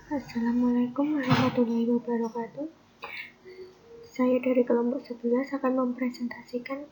Assalamualaikum warahmatullahi wabarakatuh. Saya dari kelompok 11 akan mempresentasikan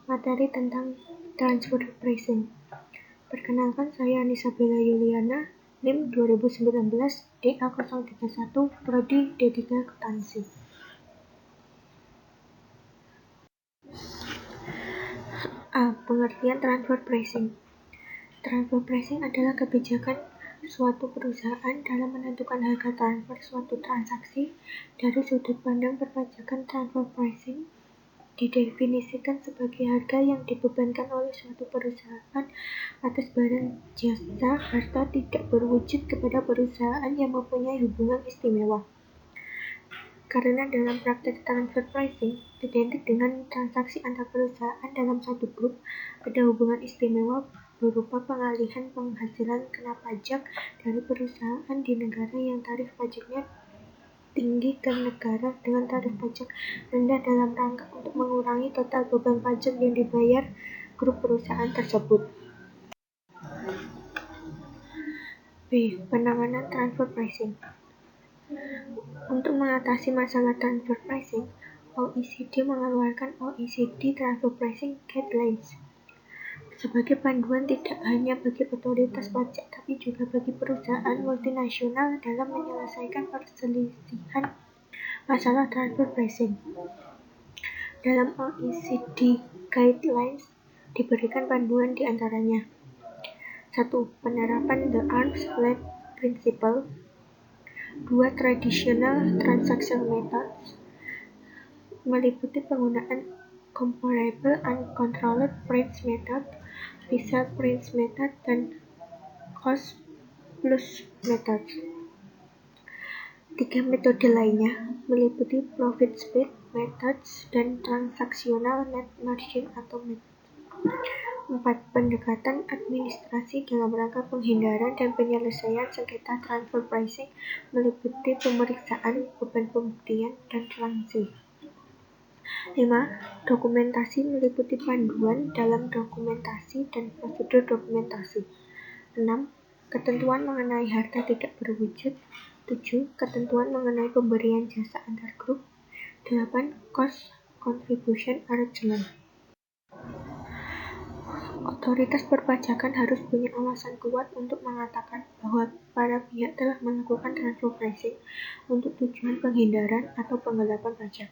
materi tentang transfer pricing. Perkenalkan, saya Anisabella Yuliana, NIM 2019 DA031 Prodi D3 Akuntansi. Pengertian transfer pricing. Transfer pricing adalah kebijakan suatu perusahaan dalam menentukan harga transfer suatu transaksi. Dari sudut pandang perpajakan, transfer pricing didefinisikan sebagai harga yang dibebankan oleh suatu perusahaan atas barang jasa harta tidak berwujud kepada perusahaan yang mempunyai hubungan istimewa. Karena dalam praktek transfer pricing identik dengan transaksi antar perusahaan dalam satu grup, ada hubungan istimewa berupa pengalihan penghasilan kena pajak dari perusahaan di negara yang tarif pajaknya tinggi ke negara dengan tarif pajak rendah dalam rangka untuk mengurangi total beban pajak yang dibayar grup perusahaan tersebut. B. Penanganan transfer pricing. Untuk mengatasi masalah transfer pricing, OECD mengeluarkan OECD Transfer Pricing Guidelines sebagai panduan tidak hanya bagi otoritas pajak tapi juga bagi perusahaan multinasional dalam menyelesaikan perselisihan masalah transfer pricing. Dalam OECD Guidelines diberikan panduan di antaranya: 1. Penerapan The Arm's Length Principle. 2. Traditional Transaction Methods meliputi penggunaan Comparable Uncontrolled Price Method, Resale Price Method, dan Cost Plus Method. 3 metode lainnya meliputi Profit Split Methods dan Transactional Net Margin atau MET. 4. Pendekatan administrasi dalam rangka penghindaran dan penyelesaian sengketa transfer pricing meliputi pemeriksaan, beban pembuktian, dan sanksi. 5. Dokumentasi meliputi panduan dalam dokumentasi dan prosedur dokumentasi. 6. Ketentuan mengenai harta tidak berwujud. 7. Ketentuan mengenai pemberian jasa antar grup. 8. Cost Contribution Arrangement. Otoritas perpajakan harus punya alasan kuat untuk mengatakan bahwa para pihak telah melakukan transfer pricing untuk tujuan penghindaran atau penggelapan pajak.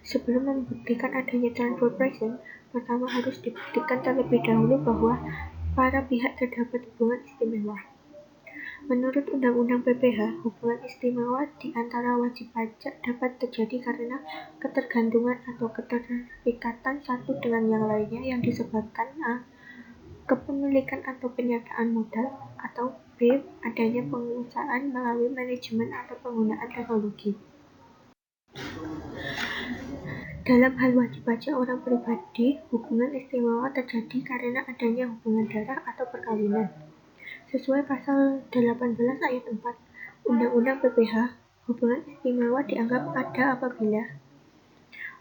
Sebelum membuktikan adanya transfer pricing, pertama harus dibuktikan terlebih dahulu bahwa para pihak terdapat hubungan istimewa. Menurut Undang-Undang PPh, hubungan istimewa di antara wajib pajak dapat terjadi karena ketergantungan atau keterikatan satu dengan yang lainnya yang disebabkan a. Kepemilikan atau penyertaan modal, atau b. Adanya pengusahaan melalui manajemen atau penggunaan teknologi. Dalam hal wajib pajak orang pribadi, hubungan istimewa terjadi karena adanya hubungan darah atau perkawinan. Sesuai pasal 18 ayat 4 Undang-Undang PPh, hubungan istimewa dianggap ada apabila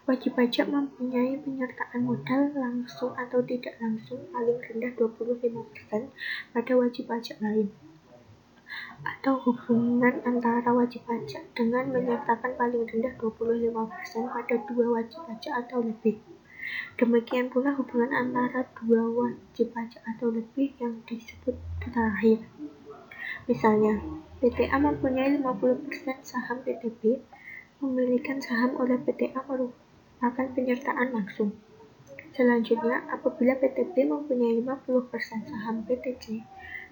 wajib pajak mempunyai penyertaan modal langsung atau tidak langsung paling rendah 25% pada wajib pajak lain, atau hubungan antara wajib pajak dengan menyertakan paling rendah 25% pada dua wajib pajak atau lebih. Demikian pula hubungan antara dua wajib pajak atau lebih yang disebut terakhir. Misalnya, PTA mempunyai 50% saham PTB, pemilikan saham oleh PTA merupakan penyertaan langsung. Selanjutnya, apabila PTB mempunyai 50% saham PTC,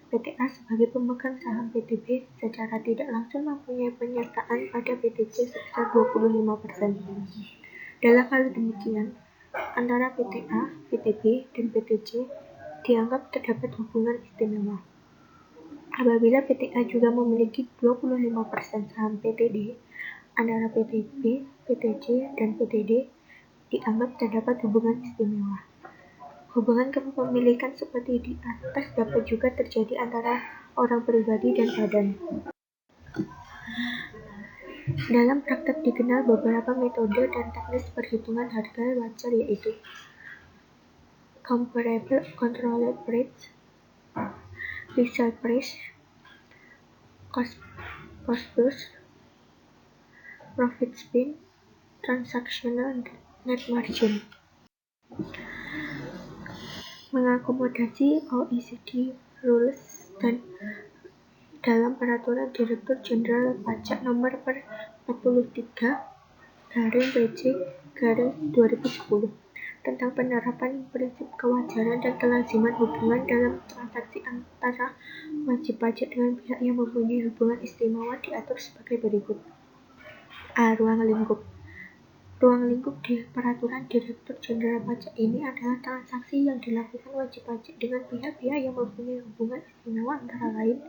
PTA sebagai pemegang saham PTB secara tidak langsung mempunyai penyertaan pada PTC sebesar 25%. Dalam hal demikian, antara PTA, PTB, dan PTC dianggap terdapat hubungan istimewa. Apabila PTA juga memiliki 25% saham PTD, antara PTB, PTC, dan PTD dianggap terdapat hubungan istimewa. Hubungan kepemilikan seperti di atas dapat juga terjadi antara orang pribadi dan badan. Dalam praktek dikenal beberapa metode dan teknis perhitungan harga wajar, yaitu Comparable Controlled Price, Resale Price, Cost cost plus, profit spin, transactional net margin. Mengakomodasi OECD rules dan dalam Peraturan Direktur Jenderal Pajak Nomor 43/PJ/2010 tentang penerapan prinsip kewajaran dan kelaziman hubungan dalam transaksi antara wajib pajak dengan pihak yang mempunyai hubungan istimewa diatur sebagai berikut. A. Ruang lingkup di Peraturan Direktur Jenderal Pajak ini adalah transaksi yang dilakukan wajib pajak dengan pihak-pihak yang mempunyai hubungan istimewa antara lain: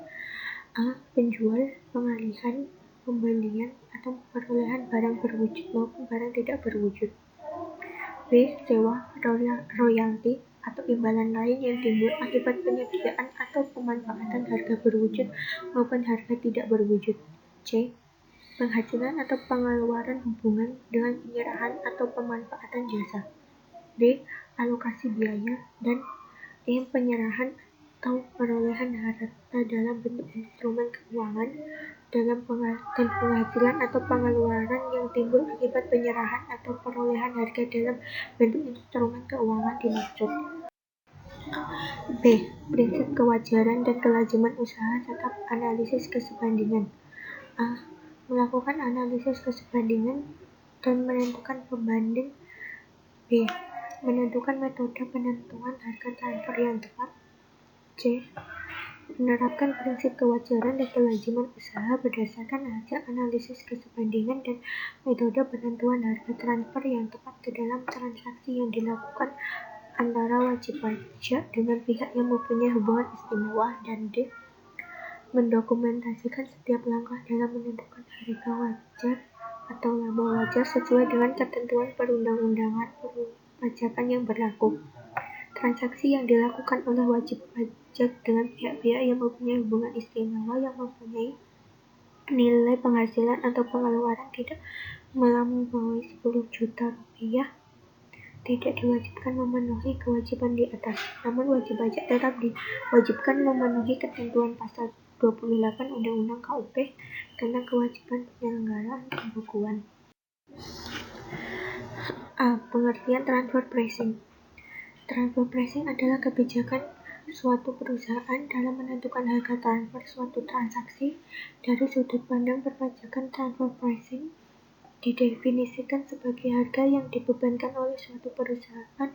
A. Penjual, pengalihan, pembelian, atau perolehan barang berwujud maupun barang tidak berwujud. B. Sewa, royalti, atau imbalan lain yang timbul akibat penyediaan atau pemanfaatan harga berwujud maupun harga tidak berwujud. C. Penghasilan atau pengeluaran hubungan dengan penyerahan atau pemanfaatan jasa. D. Alokasi biaya. Dan E. Penyerahan atau perolehan harta dalam bentuk instrumen keuangan dan penghasilan atau pengeluaran yang timbul akibat penyerahan atau perolehan harga dalam bentuk instrumen keuangan dimaksud. B. Prinsip kewajaran dan kelaziman usaha serta analisis kesebandingan. A. Melakukan analisis kesebandingan dan menentukan pembanding. B. Menentukan metode penentuan harga transfer yang tepat. C. Menerapkan prinsip kewajaran dan kelaziman usaha berdasarkan hasil analisis kesebandingan dan metode penentuan harga transfer yang tepat ke dalam transaksi yang dilakukan antara wajib pajak dengan pihak yang mempunyai hubungan istimewa. Dan D. Mendokumentasikan setiap langkah dalam menentukan harga wajar atau laba wajar sesuai dengan ketentuan perundang-undangan perpajakan yang berlaku. Transaksi yang dilakukan oleh wajib pajak dengan pihak-pihak yang mempunyai hubungan istimewa yang mempunyai nilai penghasilan atau pengeluaran tidak melampaui 10 juta rupiah tidak diwajibkan memenuhi kewajiban di atas. Namun wajib pajak tetap diwajibkan memenuhi ketentuan pasal 28 Undang-Undang KUP tentang kewajiban penyelenggaraan pembukuan. A. Pengertian transfer pricing. Transfer pricing adalah kebijakan suatu perusahaan dalam menentukan harga transfer suatu transaksi. Dari sudut pandang perpajakan, transfer pricing didefinisikan sebagai harga yang dibebankan oleh suatu perusahaan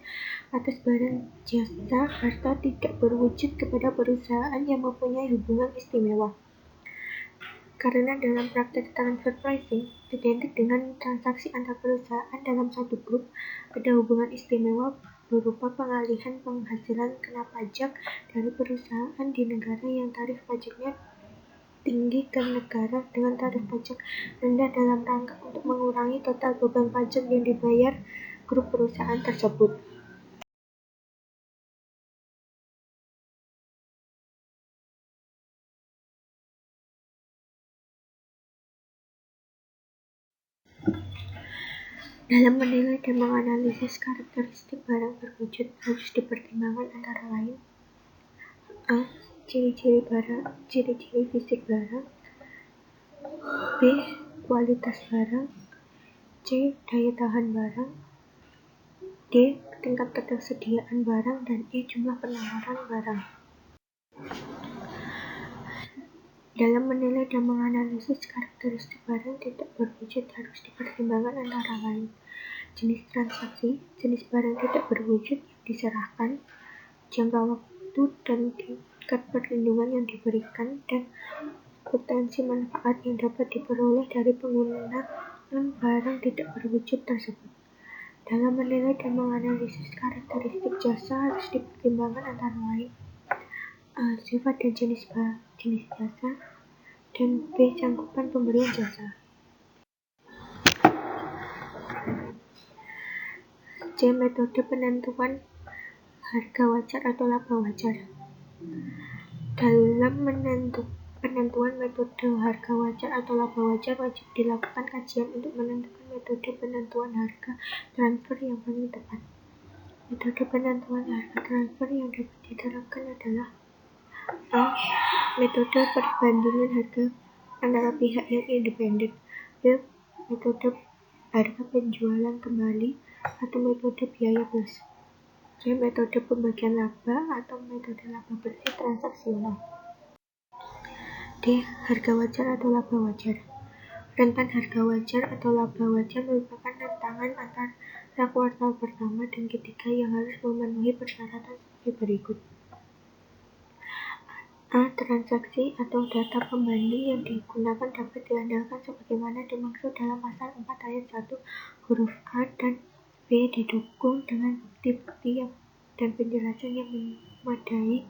atas barang jasa harta tidak berwujud kepada perusahaan yang mempunyai hubungan istimewa. Karena dalam praktek transfer pricing identik dengan transaksi antar perusahaan dalam satu grup, ada hubungan istimewa berupa pengalihan penghasilan kena pajak dari perusahaan di negara yang tarif pajaknya tinggi ke negara dengan tarif pajak rendah dalam rangka untuk mengurangi total beban pajak yang dibayar grup perusahaan tersebut. Dalam menilai dan menganalisis karakteristik barang berwujud harus dipertimbangkan antara lain: A. Ciri-ciri fisik barang. B. Kualitas barang. C. Daya tahan barang. D. Tingkat ketersediaan barang. Dan E. Jumlah penawaran barang. Dalam menilai dan menganalisis karakteristik barang tidak berwujud harus dipertimbangkan antara lain: jenis transaksi, jenis barang tidak berwujud yang diserahkan, jangka waktu dan tingkat perlindungan yang diberikan, dan potensi manfaat yang dapat diperoleh dari penggunaan barang tidak berwujud tersebut. Dalam menilai dan menganalisis karakteristik jasa harus dipertimbangkan antara lain: A. Sifat dan jenis jasa, dan B. Cangkupan pemberian jasa. C. Metode penentuan harga wajar atau laba wajar. Dalam penentuan metode harga wajar atau laba wajar wajib dilakukan kajian untuk menentukan metode penentuan harga transfer yang paling tepat. Metode penentuan harga transfer yang dapat diterapkan adalah A. Metode perbandingan harga antara pihak yang independen, yaitu metode harga penjualan kembali atau metode biaya plus, C. Metode pembagian laba atau metode laba bersih transaksional. D. Harga wajar atau laba wajar. Rentan harga wajar atau laba wajar merupakan rentangan antara kuartal pertama dan ketiga yang harus memenuhi persyaratan sebagai berikut. A. Transaksi atau data pembanding yang digunakan dapat diandalkan sebagaimana dimaksud dalam pasal 4 ayat 1 huruf A dan B didukung dengan bukti-bukti dan penjelasan yang memadai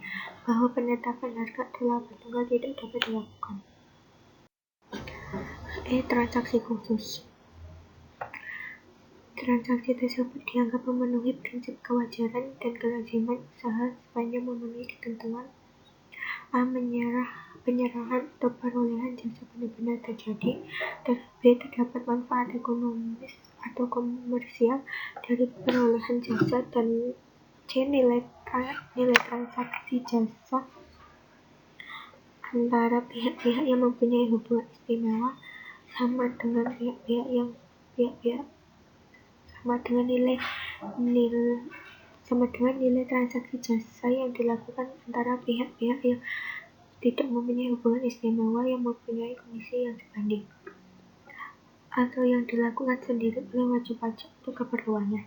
bahwa penetapan harga atau laba tunggal tidak dapat dilakukan. E. Transaksi khusus. Transaksi tersebut dianggap memenuhi prinsip kewajaran dan kelaziman usaha sepanjang memenuhi ketentuan A. Penyerahan atau perolehan jasa benar-benar terjadi, dan B. Terdapat manfaat ekonomis atau komersial dari perolehan jasa, dan C. Nilai transaksi jasa antara pihak-pihak yang mempunyai hubungan istimewa sama dengan nilai transaksi jasa yang dilakukan antara pihak-pihak yang tidak mempunyai hubungan istimewa yang mempunyai komisi yang sebanding, atau yang dilakukan sendiri oleh wajib pajak untuk keperluannya.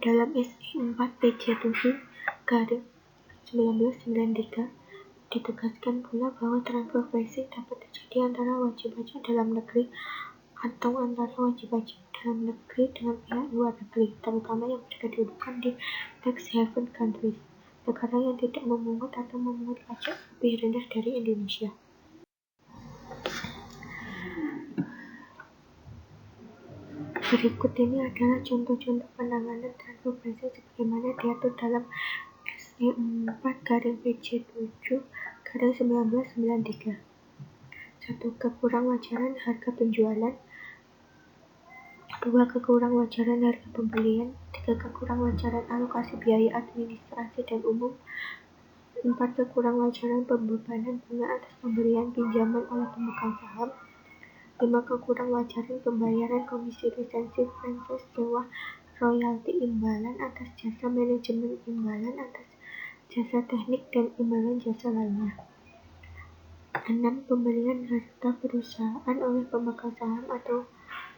Dalam SE 4 PJ 7/1993 ditegaskan pula bahwa transfer pricing dapat terjadi antara wajib pajak dalam negeri atau antara wajib pajak dalam negeri dengan pihak luar negeri, terutama yang mereka dudukkan di tax haven countries, negara yang tidak memungut atau memungut pajak lebih rendah dari Indonesia. Berikut ini adalah contoh-contoh penanganan transfer pricing sebagaimana diatur dalam SE 4/PJ 7/1993. 1. Kekurangwajaran harga penjualan. 2. Kekurangwajaran harga pembelian. 3. Kekurangwajaran alokasi biaya administrasi dan umum. 4. Kekurangwajaran pembebanan bunga atas pemberian pinjaman oleh pemegang saham. 5. Kekurangwajaran pembayaran komisi lisensi franchise sewa royalti imbalan atas jasa manajemen imbalan atas jasa teknik dan imbalan jasa lainnya. 6. Pembelian harta perusahaan oleh pemegang saham atau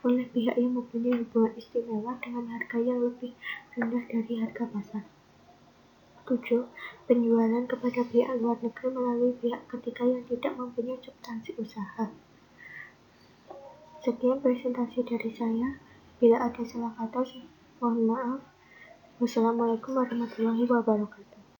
oleh pihak yang mempunyai hubungan istimewa dengan harga yang lebih rendah dari harga pasar. 7. Penjualan kepada pihak luar negeri melalui pihak ketiga yang tidak mempunyai substansi usaha. Sekian presentasi dari saya. Bila ada salah kata, mohon maaf. Wassalamualaikum warahmatullahi wabarakatuh.